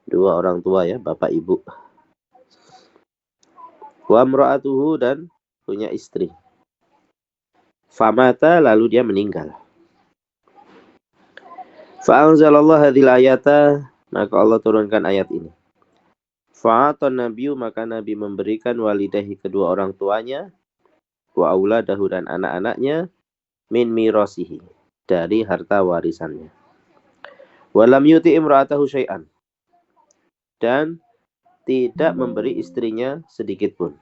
Dua orang tua ya, bapak ibu. Wa imra'atuhu, dan punya istri. Famata, lalu dia meninggal. Fa'anzalallah hadhil ayata, maka Allah turunkan ayat ini. Fa'atan nabiyu, maka Nabi memberikan walidahi, kedua orang tuanya, wa auladahu, dan anak-anaknya, min mirasihi, dari harta warisannya. Walam yuti imra'atahu syai'an, dan tidak memberi istrinya sedikit pun.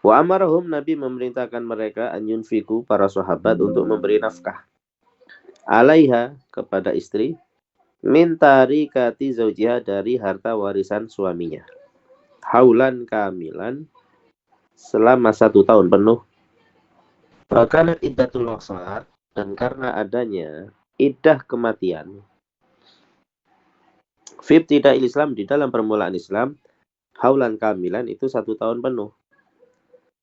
Wa amarahum, Nabi memerintahkan mereka an yunfiku, para sahabat, untuk memberi nafkah alaiha, kepada istri, min tarikati zaujiha, dari harta warisan suaminya, haulan kamilan, selama 1 tahun penuh. Bahkan iddatul wafat, dan karena adanya iddah kematian, fi ibtida'il Islam, di dalam permulaan Islam, haulan kamilan, itu 1 tahun penuh.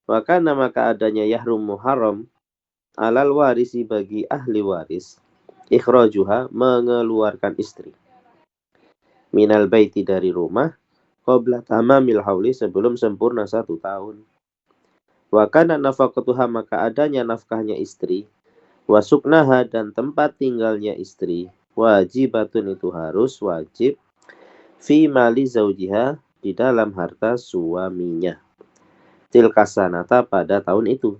Maka adanya yahrum muharram alal warisi, bagi ahli waris, ikhrajuha, mengeluarkan istri, minal baiti, dari rumah, qabla tamamil hauli, sebelum sempurna 1 tahun. Wa kana nafaqatuha, maka adanya nafkahnya istri, wa suknaha, dan tempat tinggalnya istri, wajibatun, itu harus wajib, fi mali zaujiha, di dalam harta suaminya, tilka sanata, pada tahun itu,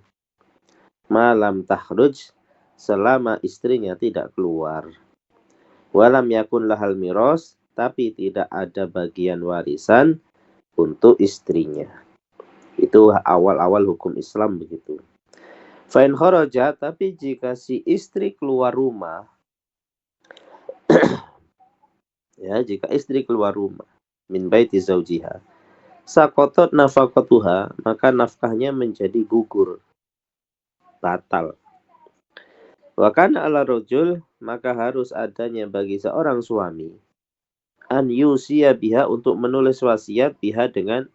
malam takhruj, selama istrinya tidak keluar, walam yakun lahal miros, tapi tidak ada bagian warisan untuk istrinya. Itu awal-awal hukum Islam begitu. Fa'in kharaja, tapi jika si istri keluar rumah, ya, jika istri keluar rumah, min baiti zaujiha, sakotot nafaqatuha, maka nafkahnya menjadi gugur, batal. Wa kana ala rajul, maka harus adanya bagi seorang suami, an yusiya biha, untuk menulis wasiat, biha, dengan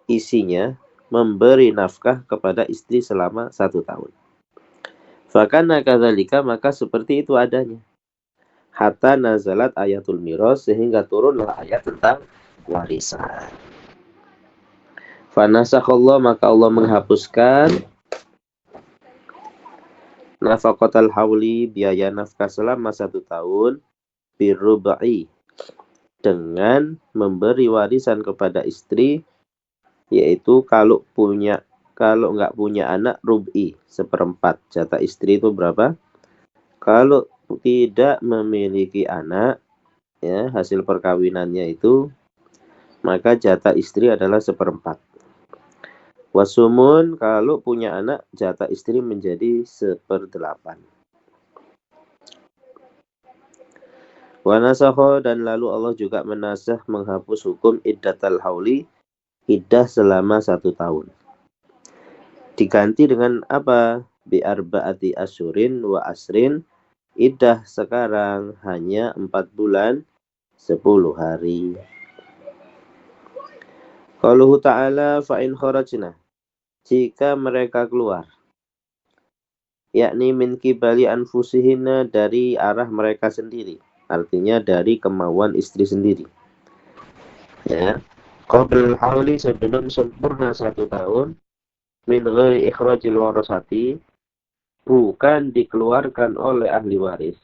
isinya, memberi nafkah kepada istri selama 1 tahun. Fakana kadzalika, maka seperti itu adanya, hatta nazalat ayatul miros, sehingga turunlah ayat tentang warisan. Fanasakhallah, maka Allah menghapuskan nafaqatal hauli, biaya nafkah selama 1 tahun, birubai, dengan memberi warisan kepada istri, yaitu kalau nggak punya anak, rubi, 1/4. Jatah istri itu berapa? Kalau tidak memiliki anak, ya, hasil perkawinannya itu, maka jatah istri adalah 1/4. Wasumun, kalau punya anak, jatah istri menjadi 1/8. Wanasakho, dan lalu Allah juga menasakh, menghapus hukum iddatal hauli, iddah selama 1 tahun. Diganti dengan apa? Bi'arba'ati asyurin wa asrin, iddah sekarang hanya 4 bulan 10 hari. Qauluhu ta'ala, fa'in kharajna, jika mereka keluar, yakni min kibali anfusihinna, dari arah mereka sendiri, artinya dari kemauan istri sendiri, ya, qabla hauli, sebelum sempurna 1 tahun, min ghairi ikhrajil warasati, bukan dikeluarkan oleh ahli waris,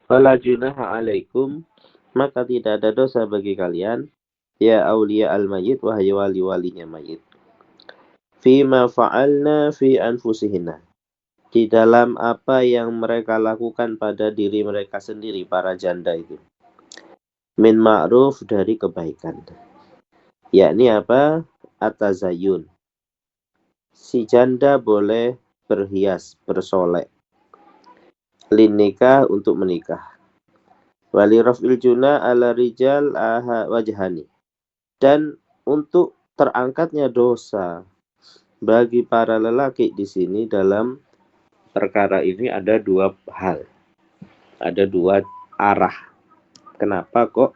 fala junaha alaikum, maka tidak ada dosa bagi kalian, ya aulia al-mayyit, wahai wali-walinya mayit, fima fa'alna fi anfusihinna, di dalam apa yang mereka lakukan pada diri mereka sendiri, para janda itu, min ma'ruf, dari kebaikan, yakni apa? Atazayun, si janda boleh berhias, bersolek, linikah, untuk menikah, wali raf'il juna ala rijal wajhani, dan untuk terangkatnya dosa bagi para lelaki. Di sini dalam perkara ini ada 2 hal, ada 2 arah. Kenapa kok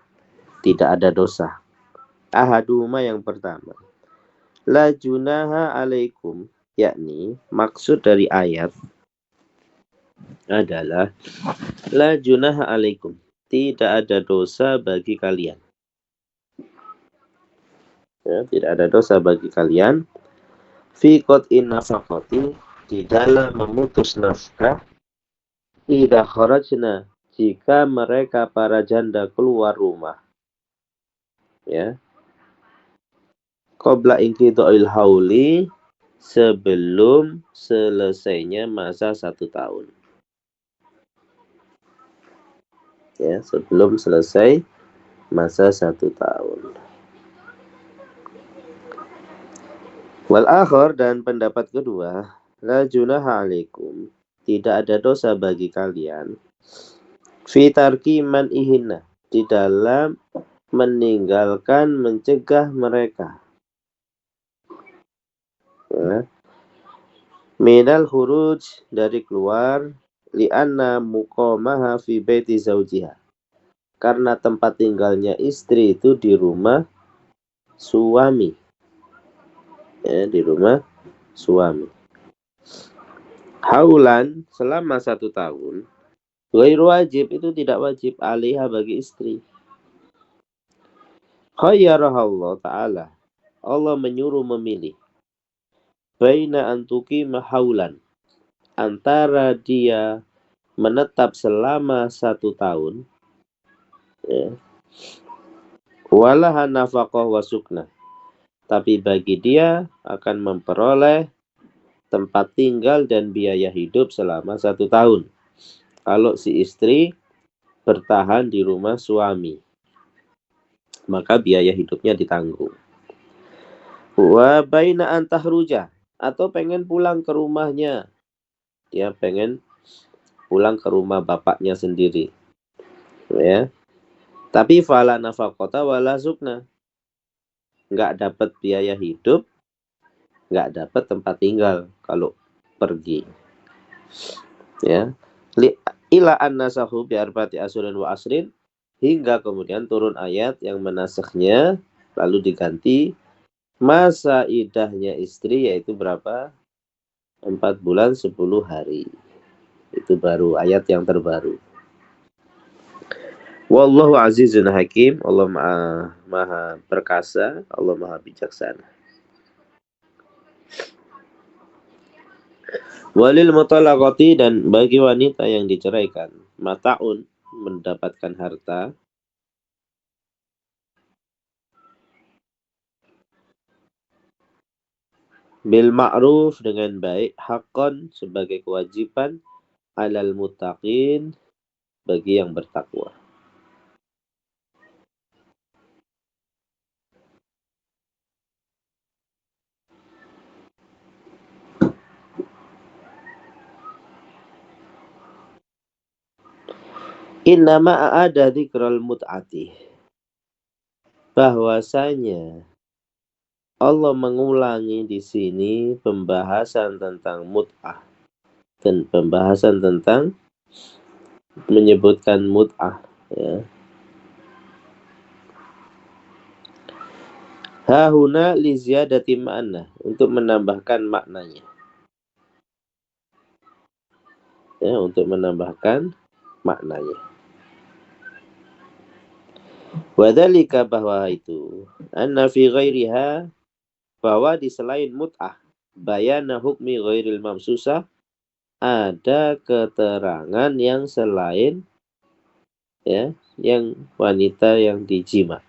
tidak ada dosa? Ahaduhuma, yang pertama, la junaha alaikum, yakni maksud dari ayat adalah la junaha alaikum, tidak ada dosa bagi kalian. Ya, tidak ada dosa bagi kalian. Fi qat'in nafaqati, di dalam memutus nafkah. Idza kharajna, jika mereka para janda keluar rumah. Ya. Qabla inqidha'il hauli, sebelum selesainya masa 1 tahun. Ya, sebelum selesai masa 1 tahun. Wal akhar, dan pendapat kedua, la junaha alaikum, tidak ada dosa bagi kalian, fi tarki man ihina, di dalam meninggalkan mencegah mereka. Ya. Minal huruj, dari keluar, li'anna muqamaha fi baiti zaujiha, karena tempat tinggalnya istri itu di rumah suami. Ya, di rumah suami. Haulan, selama 1 tahun. Ghairu wajib, itu tidak wajib alaiha, bagi istri. Khayyarahallah ta'ala, Allah menyuruh memilih. Baina antuki mahaulan, antara dia menetap selama 1 tahun. Ya. Walaha nafaqah wa sukna, tapi bagi dia akan memperoleh tempat tinggal dan biaya hidup selama 1 tahun. Kalau si istri bertahan di rumah suami, maka biaya hidupnya ditanggung. Wa baina antahruja, atau pengen pulang ke rumahnya. Dia pengen pulang ke rumah bapaknya sendiri. Ya. Tapi fala nafaqata wala sukna, enggak dapat biaya hidup, enggak dapat tempat tinggal kalau pergi. Ya. Ila an-nasahu bi arba'ati asrin wa asrin, hingga kemudian turun ayat yang menasakhnya, lalu diganti masa idahnya istri, yaitu berapa? 4 bulan 10 hari. Itu baru ayat yang terbaru. Wallahu azizun hakim, Allah maha perkasa, Allah maha bijaksana. Walil mutallaqati, dan bagi wanita yang diceraikan, mataun, mendapatkan harta, bil ma'ruf, dengan baik, haqqan, sebagai kewajiban, alal muttaqin, bagi yang bertakwa. Innama a'ada dzikral mut'ati, bahwasanya Allah mengulangi di sini pembahasan tentang mut'ah, dan pembahasan tentang menyebutkan mut'ah. Ya. Hahuna li ziyadati ma'na, untuk menambahkan maknanya. Ya, untuk menambahkan maknanya. Wadhalika, bahwa itu, anna fi ghairiha, bahwa di selain mut'ah, bayana hukmi ghairil mamsusah, ada keterangan yang selain, ya, yang wanita yang dijima.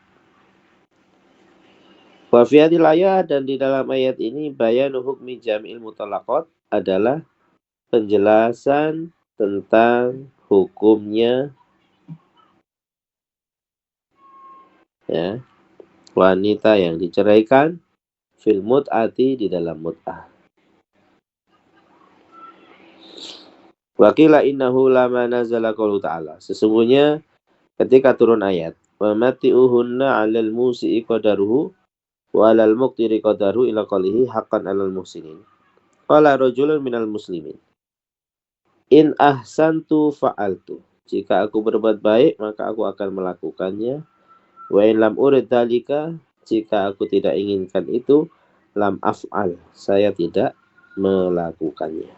Wa fi hadhil ayat, dan di dalam ayat ini, bayanu hukmi jam'il mutallaqat, adalah penjelasan tentang hukumnya, ya, wanita yang diceraikan, fil mut'ati, di dalam mut'ah. Wakila innahu lama nazala qaulu ta'ala, sesungguhnya ketika turun ayat, wa mati'uhunna 'alal musi'i qadaruhu wa 'alal muqtiri qadaruhu ila qalihi haqqan 'alal muhsinin. Qala rajulun minal muslimin, in ahsantu fa'altu, jika aku berbuat baik maka aku akan melakukannya. Wa in lam urid dzalika, jika aku tidak inginkan itu, lam af'al, saya tidak melakukannya.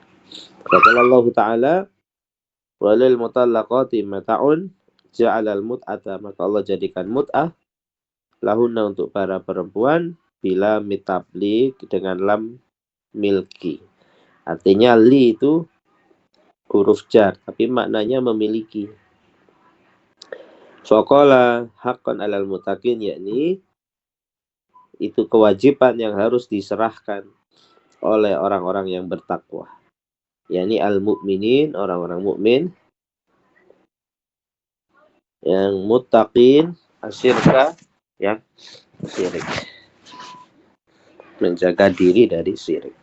Qala Allah Ta'ala, walil mutallaqati mata'un, ja'alal mut'ata, maka Allah jadikan mut'ah lahunna untuk para perempuan bila mitablik dengan lam milki. Artinya li itu huruf jar, tapi maknanya memiliki. Faqala haqqan alal mutakin, yakni itu kewajiban yang harus diserahkan oleh orang-orang yang bertakwa, yakni al-mu'minin, orang-orang mukmin, yang muttaqin, asyirka, yang syirik, menjaga diri dari syirik.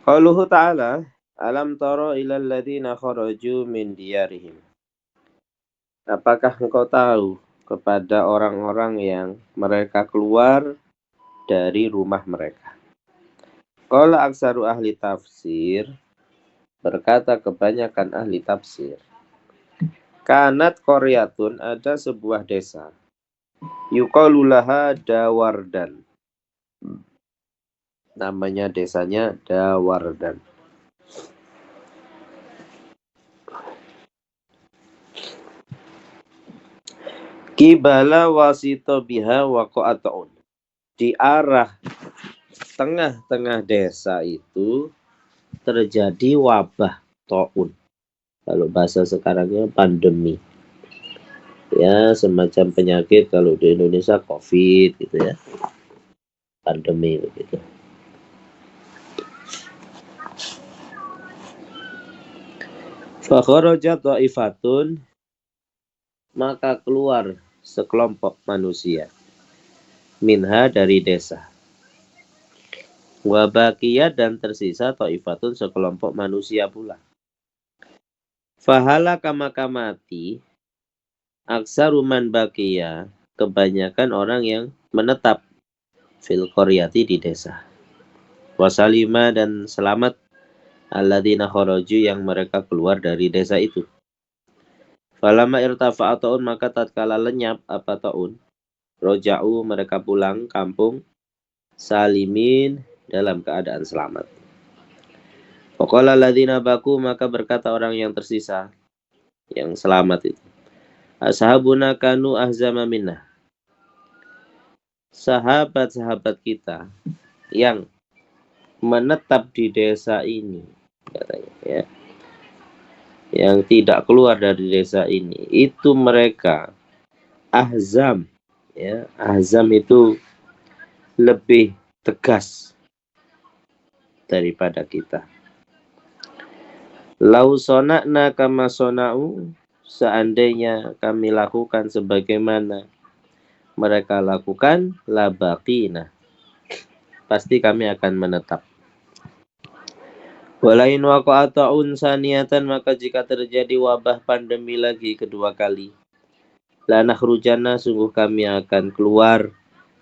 Qauluhu ta'ala, alam tara ilal ladzina kharaju min diyarihim. Apakah engkau tahu kepada orang-orang yang mereka keluar dari rumah mereka? Qala aksaru ahli tafsir, berkata kebanyakan ahli tafsir, kanat qaryatun, ada sebuah desa, yuqalu laha Dawardan, namanya desanya Dawardan. Kibala wasito biha waqa'atun, di arah tengah-tengah desa itu terjadi wabah taun. Kalau bahasa sekarangnya pandemi. Ya, semacam penyakit, kalau di Indonesia COVID gitu ya. Pandemi begitu. Fa kharajat dha'ifatun, maka keluar sekelompok manusia, minha, dari desa. Wa baqiyat, dan tersisa ta'ifatun, sekelompok manusia pula. Fahalaka, maka mati, aksaru man baqiya, kebanyakan orang yang menetap, fil qaryati, di desa. Wasalima, dan selamat, alladzina kharaju, yang mereka keluar dari desa itu. Falama irtafa'a ta'un, maka tatkala lenyap apa ta'un, roja'u, mereka pulang kampung, salimin, dalam keadaan selamat. Faqala alladzina baku, maka berkata orang yang tersisa, yang selamat itu, ashabuna kanu ahzama minna, sahabat-sahabat kita yang menetap di desa ini, katanya ya, yang tidak keluar dari desa ini, itu mereka ahzam, ya, ahzam itu lebih tegas daripada kita. Lau sona'na kama sona'u, seandainya kami lakukan sebagaimana mereka lakukan, labaqina, pasti kami akan menetap. Walain waqa'ata'un saniyatan, maka jika terjadi wabah pandemi lagi kedua kali, lanakhrujanna, sungguh kami akan keluar,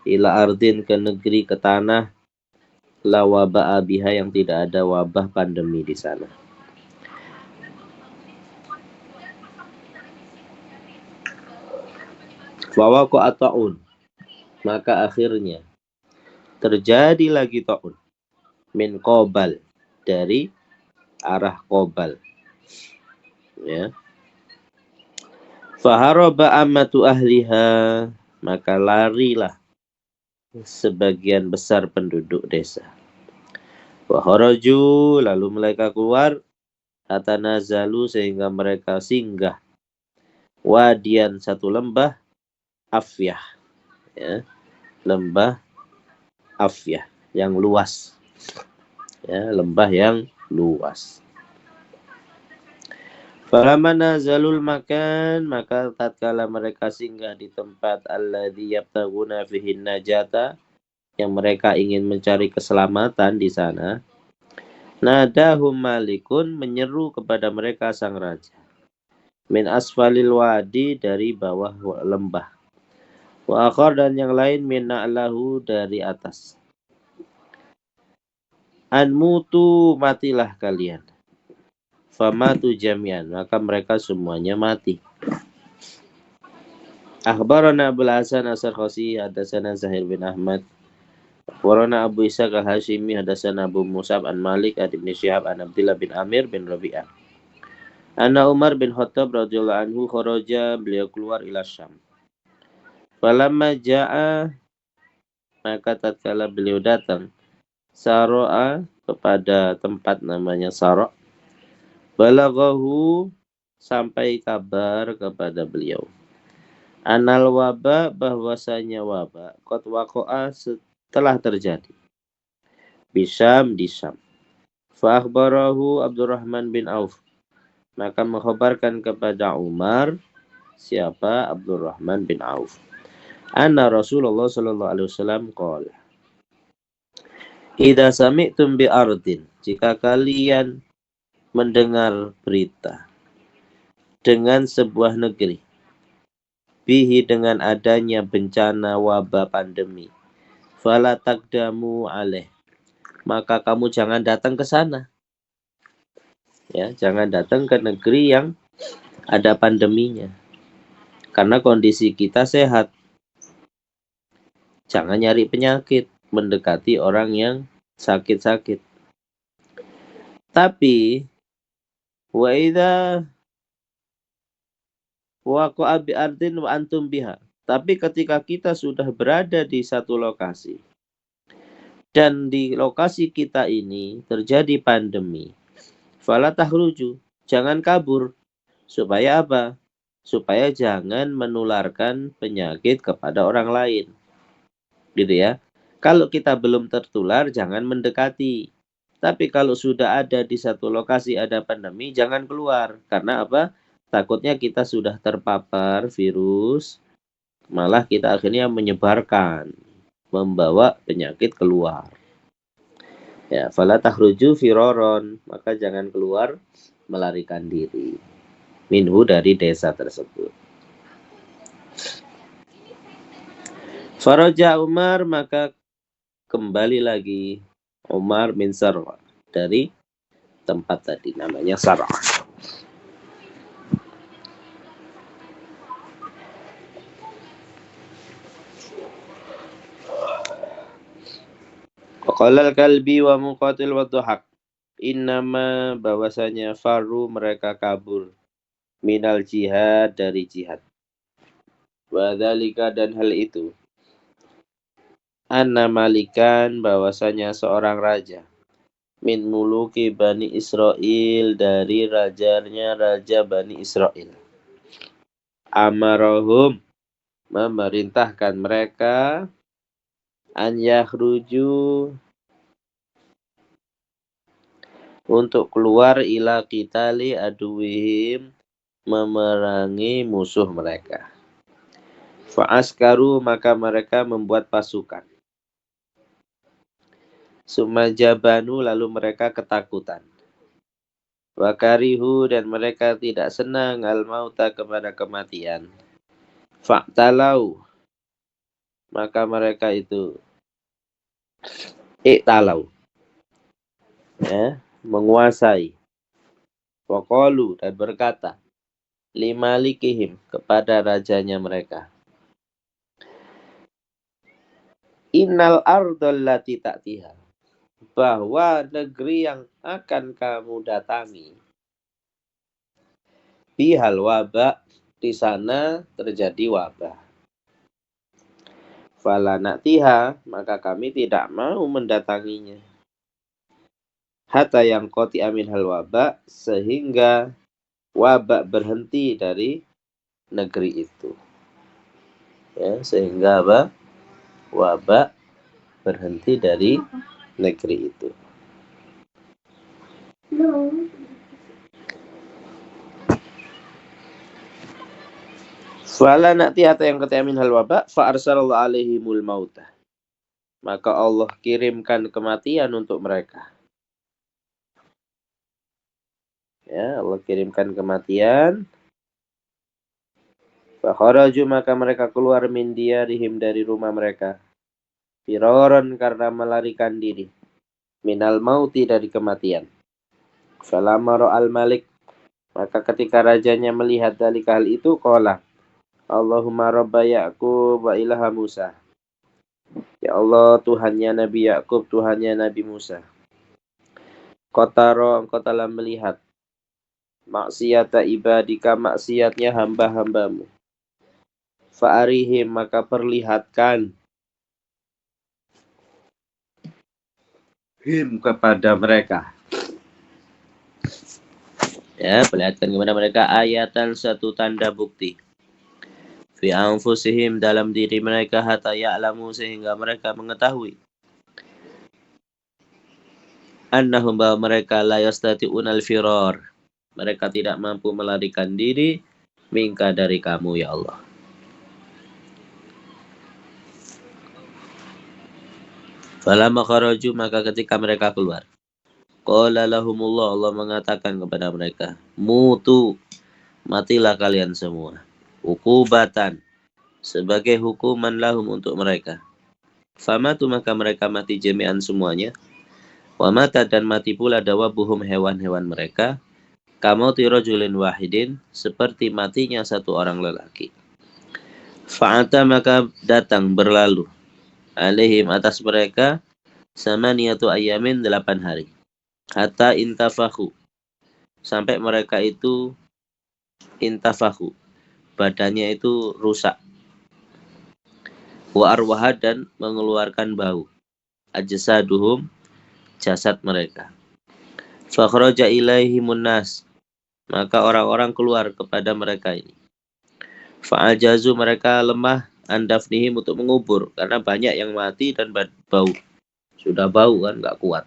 ila ardin, ke negeri, ke tanah, la waba'a biha, yang tidak ada wabah pandemi di sana. Wa waqa'ata'un, maka akhirnya terjadi lagi ta'un, min qobal, dari arah Qobal, ya. Faharaba amatu ahliha, maka larilah sebagian besar penduduk desa. Waharaju, lalu mereka keluar, atanazalu, sehingga mereka singgah, wadian, satu lembah, afyah, ya, lembah afyah, yang luas, ya, lembah yang luas. Falamana zalul makan, maka tatkala mereka singgah di tempat alladzi yabtaguna fihi najata, yang mereka ingin mencari keselamatan di sana, nadahum malikun, menyeru kepada mereka sang raja, min asfalil wadi, dari bawah lembah, wa akhar, dan yang lain, min na'lahu, dari atas, an mutu, matilah kalian, famatu jami'an, maka mereka semuanya mati. Akhbarana Abul Hasan As-Sarkhasi, hadatsana Zahir bin Ahmad, akhbarana Abu Ishaq Al-Hashimi, hadatsana Abu Musab an Malik an Ibnu Syihab an Abdullah bin Amir bin Rabi'ah, Anna Umar bin Khattab radhiyallahu anhu kharaja, beliau keluar ila Syam. Falamma ja'a, maka tatkala beliau datang Saro'a, kepada tempat namanya Saro', balaghahu, sampai kabar kepada beliau, anal waba, bahwasanya waba, qad waqa'a, telah terjadi, Bisyam, di Syam. Fa akhbarahu Abdurrahman bin Auf, maka mengkhabarkan kepada Umar, siapa? Abdurrahman bin Auf, anna Rasulullah sallallahu alaihi wasallam qala, idza sami'tum bi ardin, jika kalian mendengar berita dengan sebuah negeri, bihi, dengan adanya bencana wabah pandemi, fala taqdamu alaih, maka kamu jangan datang ke sana. Ya, jangan datang ke negeri yang ada pandeminya. Karena kondisi kita sehat. Jangan nyari penyakit, mendekati orang yang sakit-sakit. Tapi wa idza waqa'a bi ardin wa antum biha, tapi ketika kita sudah berada di satu lokasi dan di lokasi kita ini terjadi pandemi, fala tahruju, jangan kabur. Supaya apa? Supaya jangan menularkan penyakit kepada orang lain. Gitu ya. Kalau kita belum tertular, jangan mendekati. Tapi kalau sudah ada di satu lokasi ada pandemi, jangan keluar. Karena apa? Takutnya kita sudah terpapar virus, malah kita akhirnya menyebarkan, membawa penyakit keluar. Ya, fala tahruju firoron, maka jangan keluar melarikan diri minhu, dari desa tersebut. Faraja Umar, maka kembali lagi Umar min Sar'a, dari tempat tadi namanya Sar'a. Qala al-Kalbi wa Muqatil wa Dhuhak, innama, bahwasanya, faru, mereka kabur, minal jihad, dari jihad. Wa dzalika, dan hal itu, anna malikan, bahwasanya seorang raja, min muluki Bani Israel, dari rajanya raja Bani Israel, amarahum, memerintahkan mereka, an yakhruju, untuk keluar, ila qitali aduwihim, memerangi musuh mereka. Fa'askaru, maka mereka membuat pasukan. Sumajabanu, lalu mereka ketakutan. Wakarihu, dan mereka tidak senang, al-mauta, kepada kematian. Fa'talau, maka mereka itu iktalau, ya, menguasai. Waqalu, dan berkata, limalikihim, kepada rajanya mereka, innal ardal lati ta'tiha, bahwa negeri yang akan kamu datangi, bihal wabah, di sana terjadi wabah. Fala na'tiha, maka kami tidak mau mendatanginya. Hatta yang qati amin hal wabah, sehingga wabah berhenti dari negeri itu. Ya, sehingga apa? Wabah berhenti dari negeri itu. Fala na'ti hatta yang qati amin hal wabah, fa arsalallahu alaihimul mautah, maka Allah kirimkan kematian untuk mereka. Ya, Allah kirimkan kematian. Fakharaju, maka mereka keluar, min diyarihim, dari rumah mereka, firaran, karena melarikan diri, minal mauti, dari kematian. Falamma ra'al malik, maka ketika rajanya melihat dari hal itu, qala, Allahumma rabba Ya'qub wa ilaha Musa, ya Allah, Tuhannya Nabi Ya'qub, Tuhannya Nabi Musa. Qataro, engkau telah melihat, maksiata ibadika, maksiatnya hamba-hambamu. Fa'arihim, maka perlihatkan him kepada mereka. Ya, perlihatkan kepada mereka ayatan, satu tanda bukti. Fi anfusihim, dalam diri mereka, hatta ya'lamu, sehingga mereka mengetahui. Annahum, bahwa mereka la yastati'unal firar, mereka tidak mampu melarikan diri minka, dari kamu ya Allah. Falamma kharaju, maka ketika mereka keluar, qala lahumullah, Allah mengatakan kepada mereka, mutu, matilah kalian semua, ukubatan, sebagai hukuman lahum, untuk mereka. Famatu, maka mereka mati jami'an semuanya. Wa mata, dan mati pula dawabuhum, hewan-hewan mereka. Kamauti rajulin wahidin, seperti matinya satu orang lelaki. Fa'ata, maka datang berlalu alaihim, atas mereka, samaniyatu ayamin, 8 hari. Hatta intafahu, sampai mereka itu intafahu, badannya itu rusak. Wa arwaha, dan mengeluarkan bau. Ajsaduhum, jasad mereka. Fakhraja ilaihimun nas, maka orang-orang keluar kepada mereka ini. Fa'ajazu, mereka lemah andafnihim, untuk mengubur, karena banyak yang mati dan bau. Sudah bau kan, nggak kuat.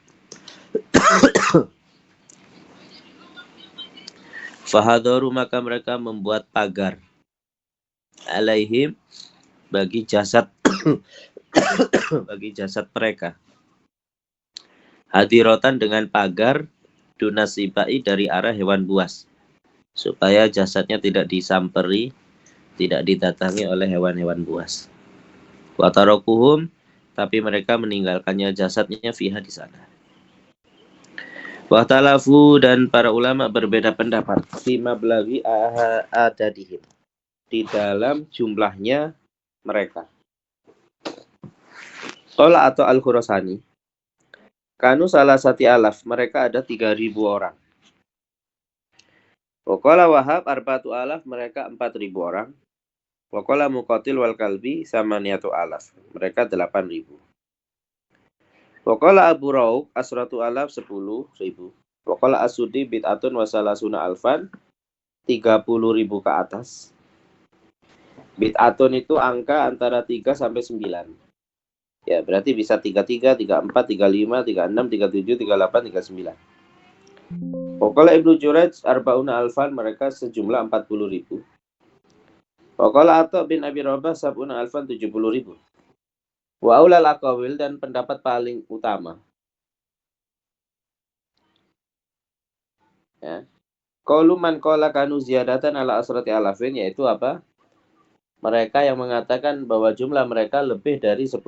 Fahadaru, maka mereka membuat pagar alaihim, bagi jasad bagi jasad mereka. Hadirotan, dengan pagar, dunasibai, dari arah hewan buas, supaya jasadnya tidak disamperi, tidak didatangi oleh hewan-hewan buas. Watarokuhum, tapi mereka meninggalkannya, jasadnya, fiha, di sana. Wahtalafu, dan para ulama berbeda pendapat, fima belagi adadihim, di dalam jumlahnya mereka. Qala atau Al-Khurasani, kanu salah sati alaf, mereka ada 3.000 orang. Waqala Wahab arba'atu alaf, mereka 4.000 orang. Waqala Muqatil wal Kalbi samaniyatu alaf, mereka 8.000. Waqala Abu Rauk asratu alaf, 10.000. Waqala Asudi bid'atun wasalasuna alfan, 30.000 ke atas. Bid'atun itu angka antara 3 sampai 9. Ya, berarti bisa 33, 34, 35, 36, 37, 38, 39. Waqala Ibnu Jurayj arbauna alfan, mereka sejumlah 40.000. Waqala Atha bin Abi Rabah sab'una alfan, 70.000. Wa aulal aqawil, dan pendapat paling utama. Ya. Qaulu man qala kanu ziyadatan ala asrati alafin, yaitu apa? Mereka yang mengatakan bahwa jumlah mereka lebih dari 10.000.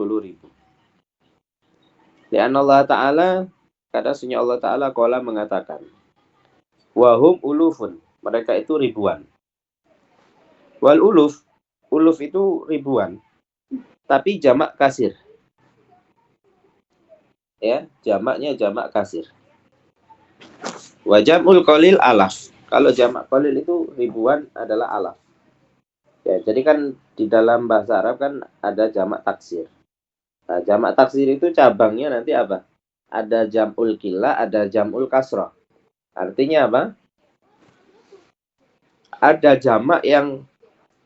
Li'anna Allah Ta'ala, karena sunnah Allah Ta'ala qala mengatakan, wahum ulufun, mereka itu ribuan. Wal uluf, uluf itu ribuan, tapi jamak kasir. Ya, jamaknya jamak kasir. Wa jam'ul qalil alaf. Kalau jamak qalil itu ribuan adalah alaf. Ya, jadi kan di dalam bahasa Arab kan ada jamak taksir. Nah, jamak taksir itu cabangnya nanti apa? Ada jam'ul qillah, ada jam'ul kasrah. Artinya apa? Ada jamak yang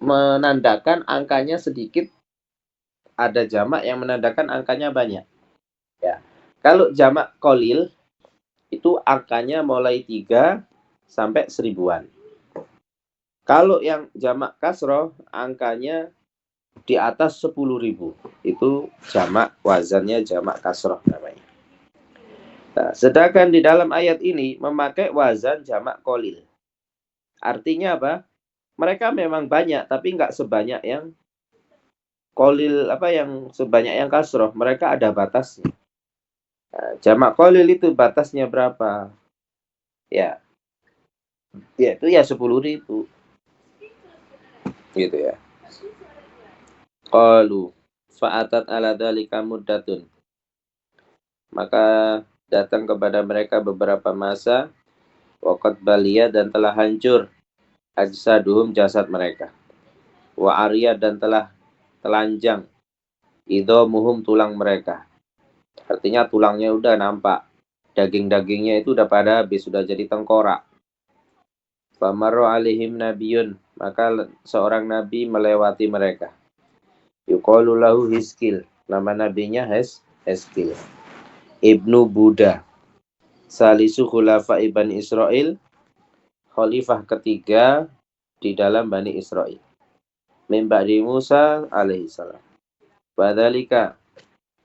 menandakan angkanya sedikit, ada jamak yang menandakan angkanya banyak. Ya. Kalau jamak qalil itu angkanya mulai 3 sampai 1000-an. Kalau yang jamak kasroh, angkanya di atas 10.000. Itu jamak, wazannya jamak kasroh namanya. Nah, sedangkan di dalam ayat ini memakai wazan jamak qalil. Artinya apa? Mereka memang banyak, tapi nggak sebanyak yang qalil, yang sebanyak yang kasroh. Mereka ada batasnya. Nah, jamak qalil itu batasnya berapa? Ya, itu ya 10.000. Gitu ya. Qalu fa'atat ala dzalika muddatun, maka datang kepada mereka beberapa masa. Waqad balia dan telah hancur ajsaduhum jasad mereka. Wa arya dan telah telanjang idhomuhum tulang mereka. Artinya tulangnya udah nampak. Daging-dagingnya itu udah pada habis, sudah jadi tengkorak. Famarro alihim nabiyun, maka seorang nabi melewati mereka. Yuqalu lahu Hiskil, nama nabinya Hiskil. Ibnu Buddha. Salisu khulafa Bani Israel, khalifah ketiga di dalam Bani Israel. Min ba'di Musa alaihissalam. Wadzalika,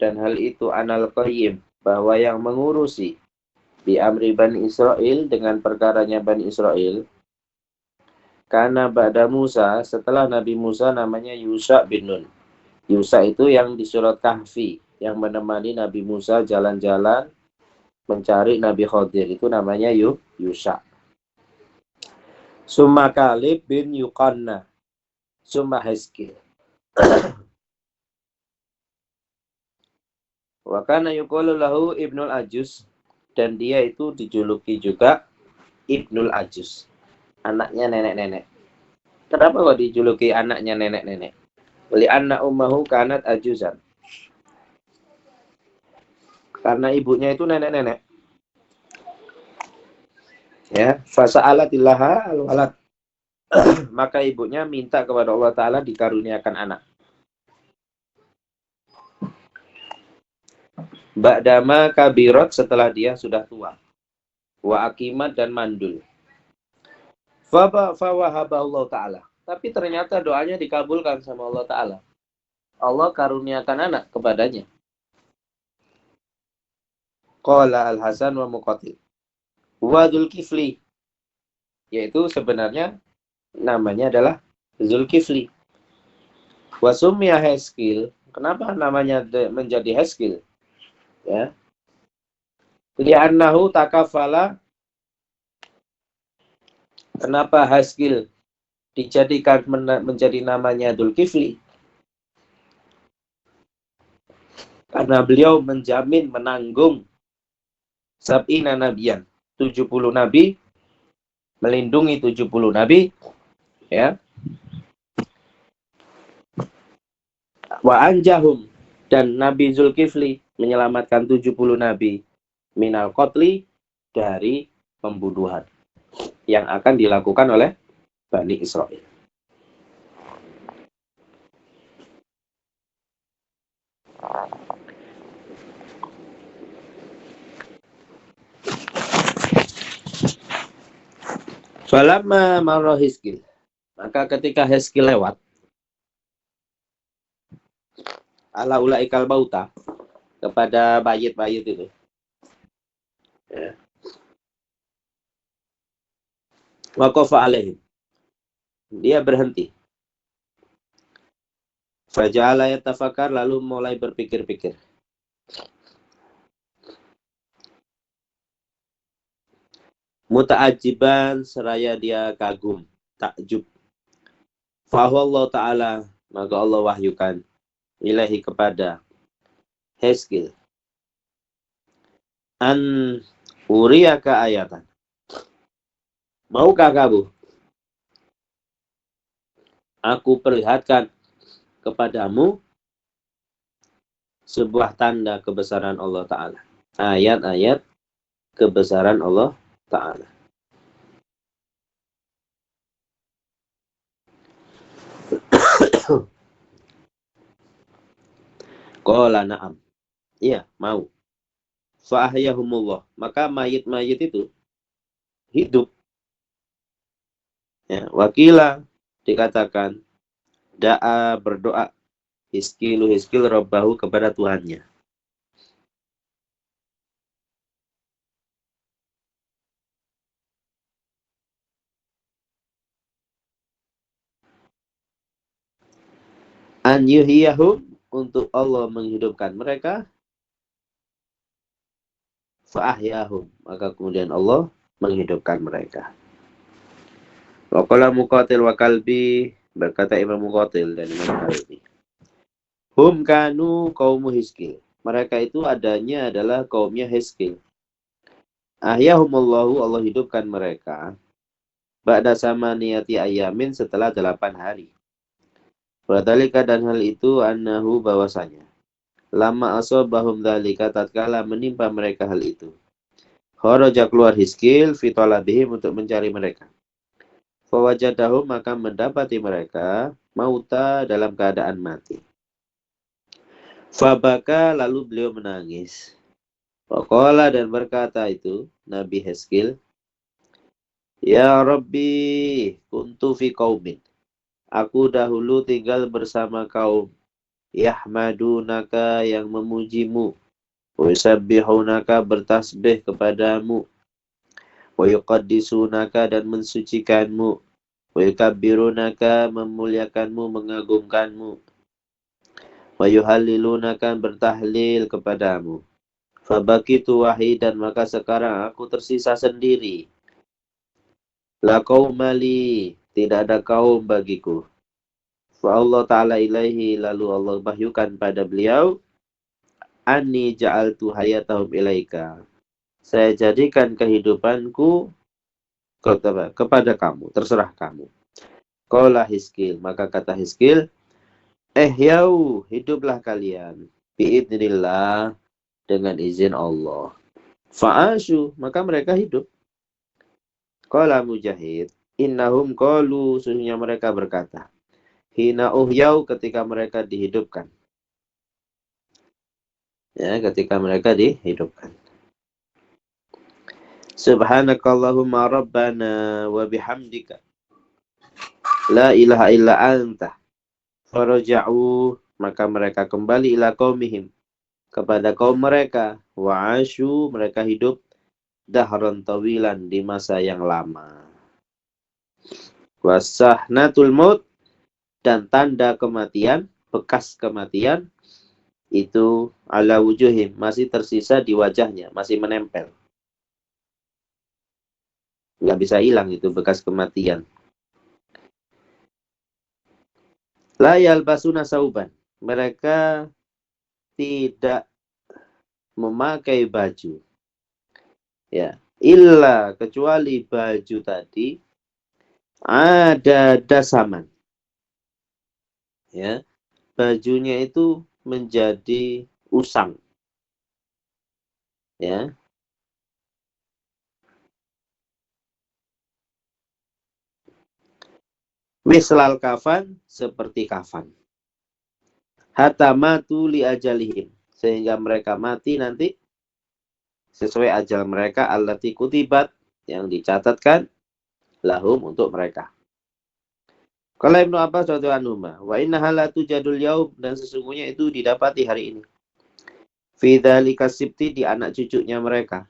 dan hal itu anal qayyim, bahwa yang mengurusi bi amri Bani Israel dengan perkaranya Bani Israel. Karena ba'da Musa, setelah Nabi Musa namanya Yusha bin Nun. Yusha itu yang di surat Kahfi, yang menemani Nabi Musa jalan-jalan mencari Nabi Khadir, itu namanya Yusha. Summa Kalib bin Yuqanna, summa Hiskil. Wa kana yuqalu lahu Ibnul Ajus, dan dia itu dijuluki juga Ibnul Ajus, anaknya nenek-nenek. Kenapa kok dijuluki anaknya nenek-nenek? Li anna ummahu kanat ajuzan. Karena ibunya itu nenek-nenek. Ya, fasa'alatillaha al-walad. Maka ibunya minta kepada Allah Ta'ala dikaruniakan anak. Ba'dama kabirat, setelah dia sudah tua. Wa akimat, dan mandul. Fawahaba Allah Ta'ala. Tapi ternyata doanya dikabulkan sama Allah Ta'ala. Allah karuniakan anak kepadanya. Qala Al-Hasan wa Muqatil. Wa Dzulkifli. Yaitu sebenarnya namanya adalah Zulkifli. Wa summiya Hiskil. Kenapa namanya menjadi Hiskil? Ya. Li'annahu takafala. Kenapa Hiskil dijadikan menjadi namanya Dzulkifli? Karena beliau menjamin, menanggung sab'ina nabiyan, 70 nabi, melindungi 70 nabi, ya. Wa anjahum, dan Nabi Zulkifli menyelamatkan 70 nabi minal qatli, dari pembunuhan yang akan dilakukan oleh Bani Israel. Falamma marra Hiskil, maka ketika Hiskil lewat, ala ulaikal bauta, kepada bayit-bayit itu, ya. Waqafa alaihim, dia berhenti. Faja'ala yatafakkar, lalu mulai berpikir-pikir. Muta'ajiban, seraya dia kagum, takjub. Fahwallahu ta'ala, maka Allah wahyukan ilahi, kepada Hiskil, an uriyaka ayatan. Maukah kamu aku perlihatkan kepadamu sebuah tanda kebesaran Allah Ta'ala, ayat-ayat kebesaran Allah Ta'ala. Qala na'am, iya mau. Fa'ahyahumullah, maka mayit-mayit itu hidup. Ya, wakila, dikatakan, da'a, berdoa, Hiskil Rabbahu, kepada Tuhannya. An yuhiyahum, untuk Allah menghidupkan mereka. Fa'ahyahum, maka kemudian Allah menghidupkan mereka. Wa qala Muqatil wa Kalbi, berkata Imam Muqatil dan Imam Kalbi, hum kanu qaumu Hiskil, mereka itu adanya adalah kaumnya Hiskil. Ahyahumullahu, Allah hidupkan mereka. Ba'da samaniyati ayamin, setelah 8 hari. Wadhalika, dan hal itu annahu, bahwasanya lama asobahum dhalika, tatkala menimpa mereka hal itu. Kharaja, keluar Hizkil fitolabihim, untuk mencari mereka. Fawajadahum, maka mendapati mereka mauta, dalam keadaan mati. Fabaka, lalu beliau menangis. Faqala, dan berkata itu Nabi Hizkil, Ya Rabbi, kuntu fi qaumin, aku dahulu tinggal bersama kaum yahmadunaka, yang memujimu, wa yusabbihunaka, bertasbih kepadamu, wa yuqaddisunaka, dan mensucikanmu, wa yukabbirunaka, memuliakanmu, mengagungkanmu, wa yuhallilunaka, bertahlil kepadamu. Fabakitu wahidan, maka sekarang aku tersisa sendiri. La qaumali, tidak ada kaum bagiku. Fa Allah Ta'ala ilaihi, lalu Allah wahyukan pada beliau, Anni ja'altu hayatahum ilaika, saya jadikan kehidupanku kepada kamu, terserah kamu. Qala Hizkil, maka kata Hizkil, yau, hiduplah kalian, biidznillah, dengan izin Allah. Fa'asyu, maka mereka hidup. Qala Mujahid, innahum qalu, sesungguhnya mereka berkata, hina uhyau, ketika mereka dihidupkan. Ya, ketika mereka dihidupkan. Subhanakallahumma rabbana wa bihamdika, la ilaha illa anta. Faraja'u, maka mereka kembali ila qaumihim, kepada kaum mereka. Wa'asyu, mereka hidup dahran tawilan, di masa yang lama. Wasahnatul maut, dan tanda kematian, bekas kematian, itu ala wujuhim, masih tersisa di wajahnya, masih menempel. Nggak bisa hilang itu bekas kematian. La yalbasuna sauban, mereka tidak memakai baju. Ya, illa, kecuali baju tadi ada dasaman. Ya, bajunya itu menjadi usang. Ya. Mislal kafan, seperti kafan. Hatta matu li ajalihim, sehingga mereka mati nanti sesuai ajal mereka, allati kutibat, yang dicatatkan lahum, untuk mereka. Kalau Ibnu Abbas radhiyallahu anhu, wa innaha la tujadul yaum, dan sesungguhnya itu didapati hari ini. Fi dzalika sibti, di anak cucunya mereka.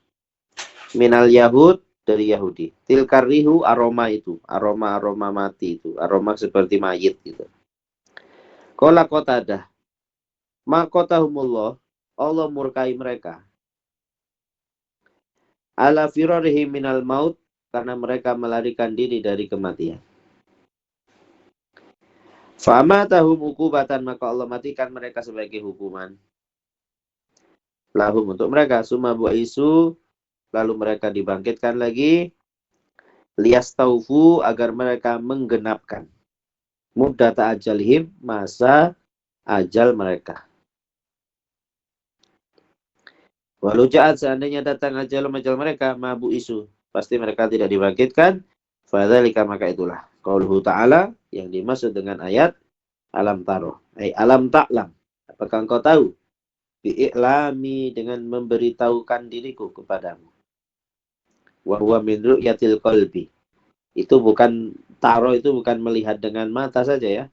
Minal Yahud, dari Yahudi. Tilkar rihu, aroma itu, aroma mati itu, aroma seperti mayit gitu. Qala Qatadah, maqatahumullah, Allah murkai mereka. Ala firarihi minal maut, karena mereka melarikan diri dari kematian. Fa'amatahum ukubatan, maka Allah matikan mereka sebagai hukuman. Lahum, untuk mereka. Summa bu'isu, lalu mereka dibangkitkan lagi. Liyastaufu, agar mereka menggenapkan muddata ajalihim, masa ajal mereka. Walau ja'at, seandainya datang ajal mereka, mabu isu, pasti mereka tidak dibangkitkan. Fadzalika, maka itulah qauluhu ta'ala, yang dimaksud dengan ayat alam taro, alam ta'lam, apakah engkau tahu, bi'i'lami, dengan memberitahukan diriku kepadamu. Wa huwa min ru'yatil qalbi, itu bukan taro, itu bukan melihat dengan mata saja ya,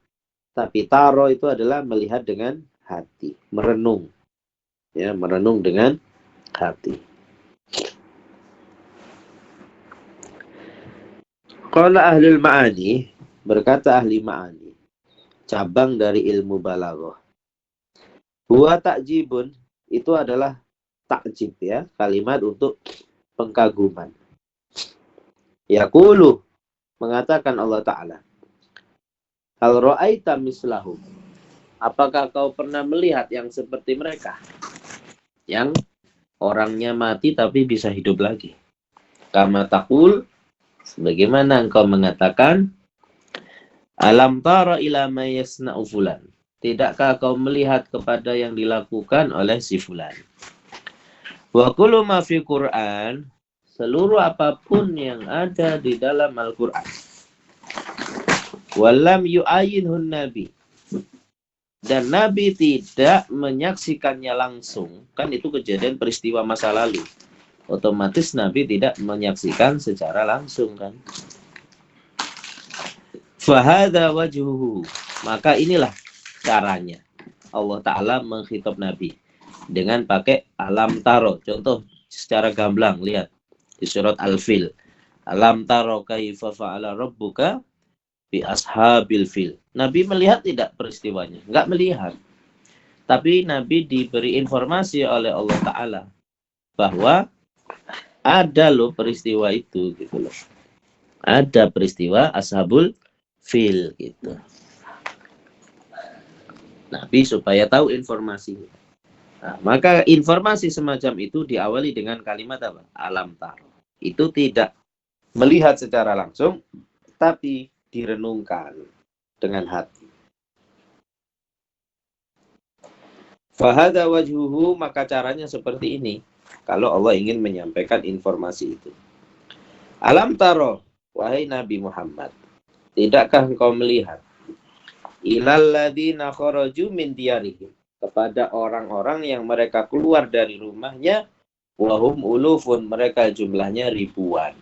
tapi taro itu adalah melihat dengan hati, merenung, ya, merenung dengan hati. Qala ahlul ma'ani, berkata ahli ma'ani, cabang dari ilmu balaghah. Huwa ta'jibun, itu adalah takjib ya, kalimat untuk pengkaguman. Yaqulu, mengatakan Allah Ta'ala, hal ra'aita mislahum, apakah kau pernah melihat yang seperti mereka, yang orangnya mati tapi bisa hidup lagi. Kama taqul, sebagaimana engkau mengatakan, alam tara ila ma yasna'u fulan. Tidakkah kau melihat kepada yang dilakukan oleh si fulan? Wa kullu ma fi Qur'an, seluruh apapun yang ada di dalam Al-Qur'an. Walam yu'ayinhun nabi. Dan Nabi tidak menyaksikannya langsung. Kan itu kejadian peristiwa masa lalu. Otomatis Nabi tidak menyaksikan secara langsung kan. Fahadha wajhuhu. Maka inilah caranya. Allah Ta'ala mengkhitab Nabi. Dengan pakai alam taro. Contoh secara gamblang. Lihat. Di surat Al-Fil. Alam taro kaifa fa'ala rabbuka bi ashabil fil. Nabi melihat tidak peristiwanya? Enggak melihat. Tapi Nabi diberi informasi oleh Allah Ta'ala. Bahwa ada loh peristiwa itu. Gitu loh. Ada peristiwa ashabul fil gitu. Nabi supaya tahu informasinya. Nah, maka informasi semacam itu diawali dengan kalimat apa? Alam taro. Itu tidak melihat secara langsung, tapi direnungkan dengan hati. Fahada wajhuhu, maka caranya seperti ini. Kalau Allah ingin menyampaikan informasi itu. Alam taro, wahai Nabi Muhammad. Tidakkah engkau melihat ilal ladzina kharaju min diyarihim, kepada orang-orang yang mereka keluar dari rumahnya, wahum ulufun, mereka jumlahnya ribuan.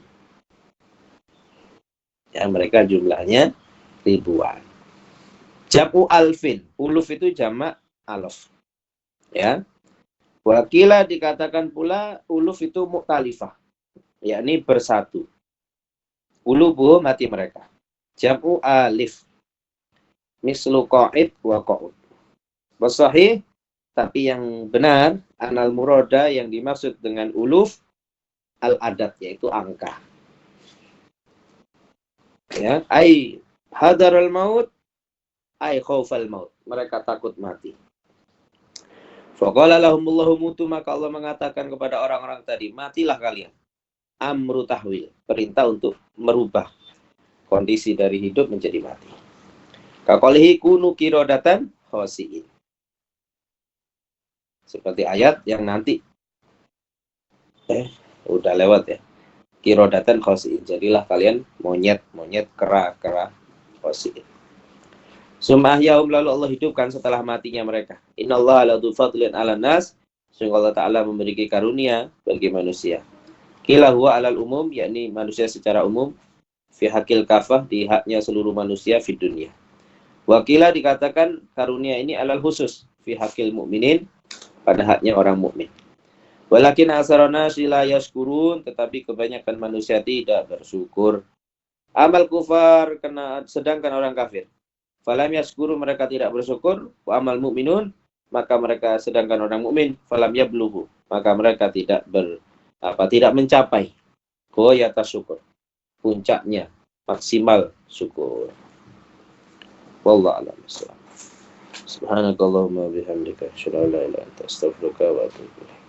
Ya, mereka jumlahnya ribuan. Jam'u alfin, uluf itu jamak alaf. Ya. Wakila dikatakan pula uluf itu mu'talifah, yakni bersatu. Ulubuhum hati mereka. Jam'u alif, mislu qa'id wa qa'ud. Wasahih, tapi yang benar, anal murada, yang dimaksud dengan uluf al-adad, yaitu angka. Ya, ai hadarul maut, ai khaufal maut. Mereka takut mati. Faqala lahumullahu mutu, maka Allah mengatakan kepada orang-orang tadi, matilah kalian. Amru tahwil, perintah untuk merubah kondisi dari hidup menjadi mati. Kaqalihi kunu qiradatan khasiin. Seperti ayat yang nanti udah lewat ya. Qiradatan khasiin. Jadilah kalian monyet kera khasiin. Sumahyaum, lalu Allah hidupkan setelah matinya mereka. Innallaha la dzufadlin 'alan nas. Sungguh Allah Ta'ala memberi karunia bagi manusia. Qila huwa 'alal umum, yakni manusia secara umum. Fi hakil kafah, di haknya seluruh manusia fi dunia. Wakila dikatakan karunia ini 'alal khusus fi hakil mukminin, pada haknya orang mukmin. Walakin asarana sila yaskurun, tetapi kebanyakan manusia tidak bersyukur. Amal kufar, sedangkan orang kafir. Falam yaskuru, mereka tidak bersyukur. Wa amal mukminun, maka mereka sedangkan orang mukmin. Falam yablughu, maka mereka tidak mencapai ghayata syukur, puncaknya maksimal syukur. Wallahu a'lam bishawab. Subhanakallahumma bihamdika asyhadu an la ilaha illa anta astaghfiruka wa atubu ilaik.